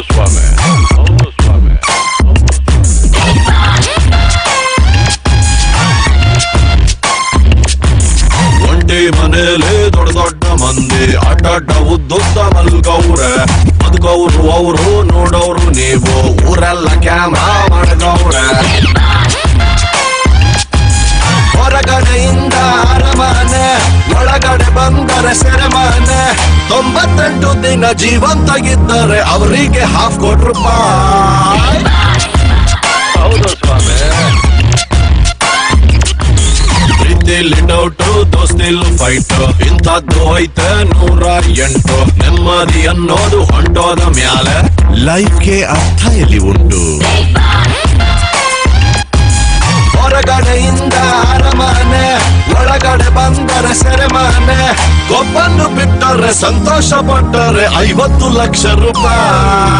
ಸ್ವಾಮಿ, ಹೌದು ಸ್ವಾಮಿ. ಒಂಟಿ ಮನೇಲಿ ದೊಡ್ಡ ದೊಡ್ಡ ಮಂದಿ ಅಡ್ಡಡ್ಡ ಉದ್ದುದ್ದ ಮಲ್ಗವ್ರೆ. ಬದುಕವ್ರು ಅವರು ನೋಡೋರು ನೀವು, ಊರೆಲ್ಲ ಕ್ಯಾಮ್ರಾ ಮಾಡ್ಗವ್ರೆ. ಹೊರಗಡೆಯಿಂದ ಅರಮನೆ, ಒಳಗಡೆ ಬಂದರೆ ಸೆರೆಮನೆ. 98 ದಿನ ಜೀವಂತಾಗಿದ್ದರೆ ಅವರಿಗೆ ₹50,000. ಹೌದು ಸ್ವಾಮಿ. ಪ್ರೀತಿಲಿ ಡೌಟು, ದೋಸ್ತಿಲ್ ಫೈಟ್, ಇಂಥದ್ದು ಐತೆ 108. ನೆಮ್ಮದಿ ಅನ್ನೋದು ಹೊಂಟೋದ ಮ್ಯಾಲೆ ಲೈಫ್ಗೆ ಅರ್ಥ ಎಲ್ಲಿ ಉಂಟು? ಹೊರಗಡೆಯಿಂದ ಅರಮನೆ, ಒಳಗಡೆ ಬಂದರೆ ಸೆರೆಮನೆ. ಕೊಬ್ಬನ್ನು ಬಿಟ್ಟರೆ ಸಂತೋಷ ಪಟ್ಟರೆ ₹50,00,000.